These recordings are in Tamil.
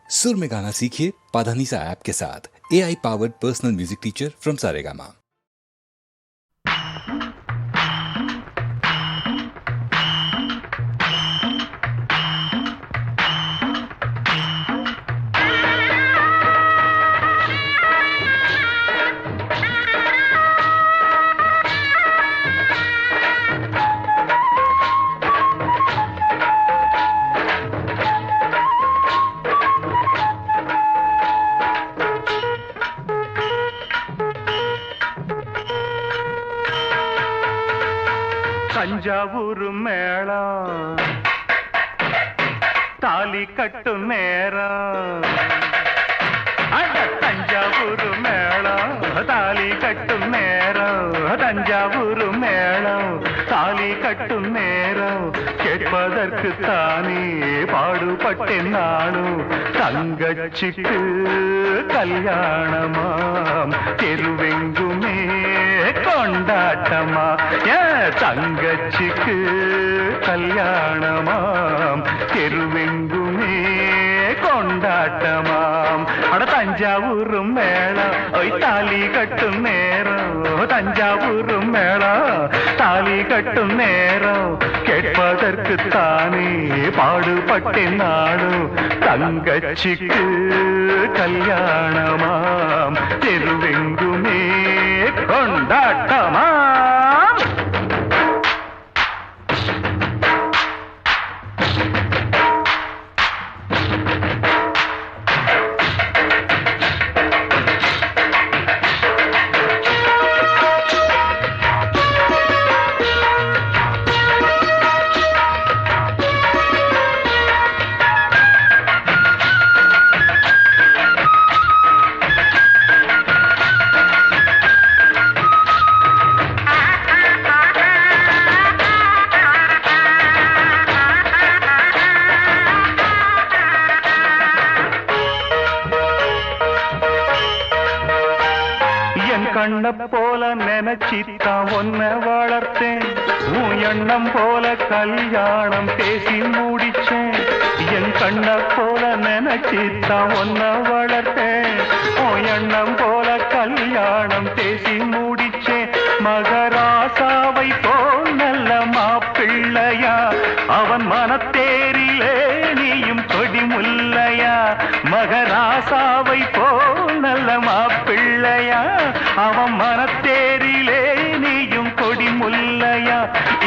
सुर में गाना सीखिए पाधानीसा ऐप के साथ। AI powered personal music teacher from Saregama. Thanjavur மேளம் தாலி கட்டும் நேரம், தஞ்சாவூர் மேளம் தாலி கட்டும் நேரம், தஞ்சாவூர் மேளம் தாலி கட்டும் நேரம் கேட்பதற்கு தானே பாடுபட்டேன் நானும். தங்கச்சிக்கு கல்யாணமாம் தெருவெங்குமே கொண்டாட்டமா, தங்கச்சிக்கு கல்யாணமாம் தெருவெங்குமே கொண்டாட்டமாம். அட தஞ்சாவூர் மேளம் ஒய் தாலி கட்டும் நேரம், தஞ்சாவூர் மேளம் தாலி கட்டும் நேரம் கேட்பதற்கு தானே பாடுபட்டேன் நானும். தங்கச்சிக்கு கல்யாணமாம் தெருவெங்குமே கொண்டாட்டமாம். கண்ண போல நினைச்சித்தான் ஒன்ன வளர்த்தேன், உன் எண்ணம் போல கல்யாணம் பேசி முடிச்சேன். என் கண்ண போல நினைச்சித்தான் ஒன்ன வளர்த்தேன், உன் எண்ணம் போல கல்யாணம் பேசி முடிச்சேன். மகராசாவை போல் நல்ல மாப்பிள்ளையா, அவன் மனத்தேரிலே நீயும் கொடி முல்லையா. மகராசாவை போல் நல்ல மாப்பிள்ளையா, அவன் மனத்தேரிலே நீயும் கொடி முல்லையா.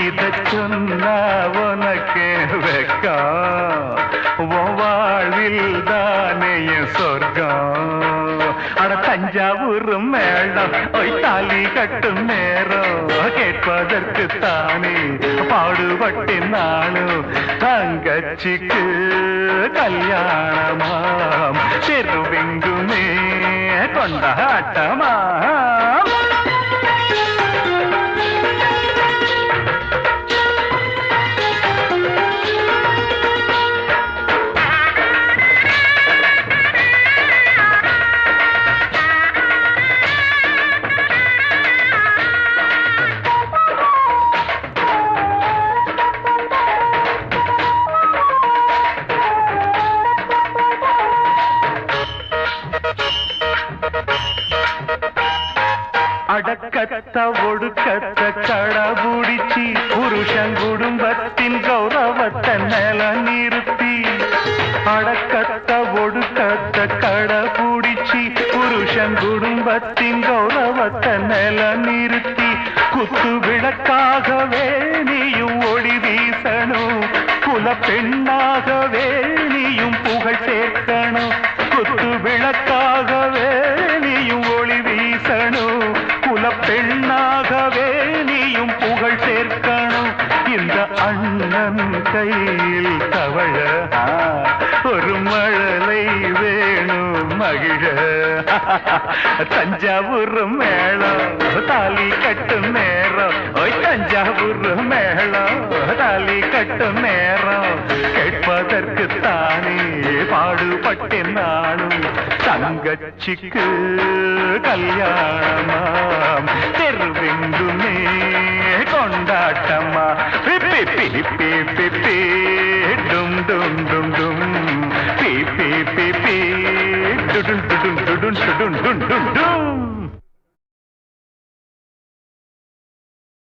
இத சொன்னா உனக்கு வெக்கம், வாழ்வில் தானே சொர்க்கம். அட தஞ்சாவூர் மேளம் ஒய் தாலி கட்டும் நேரம் கேட்பதற்கு தானே பாடுபட்டேன் நானும். தங்கச்சிக்கு கல்யாணமாம் தெருவெங்குமே கொண்டாட்டமா. அடக்கத்த ஒடுக்கத்த கடபுடிச்சி புருஷன் குடும்பத்தின் கௌரவத்தை நில நிறுத்தி, அடக்கத்த ஒடுக்கத்த கடபுடிச்சி புருஷன் குடும்பத்தின் கௌரவத்தை நில நிறுத்தி, குத்து விளக்காகவே நீயும் ஒளி வீசணும், குல பெண்ணாகவே நீயும் புகழ் சேர்க்கணும். குத்து விளக்காகவே நீயும் ஒளி வீசணும், குல பெண்ணாகவே நீயும் புகழ் சேர்க்கணும். இந்த அண்ணன் கையில் தவழ ஒரு மழலை வேணும் மகிழ. தஞ்சாவூர் மேளம் தாலி கட்டும் நேரம் ஒய் தஞ்சாவூர் மேளம் தாலி கட்டும் நேரம் கேட்பதற்கு தானே பாடுபட்டேன் நானும். தங்கச்சிக்கு கல்யாணமாம் தெருவெங்குமே கொண்டாட்டமா. டும் டும் டும் டும் பி பி பிபி டுடுல் டுடுல்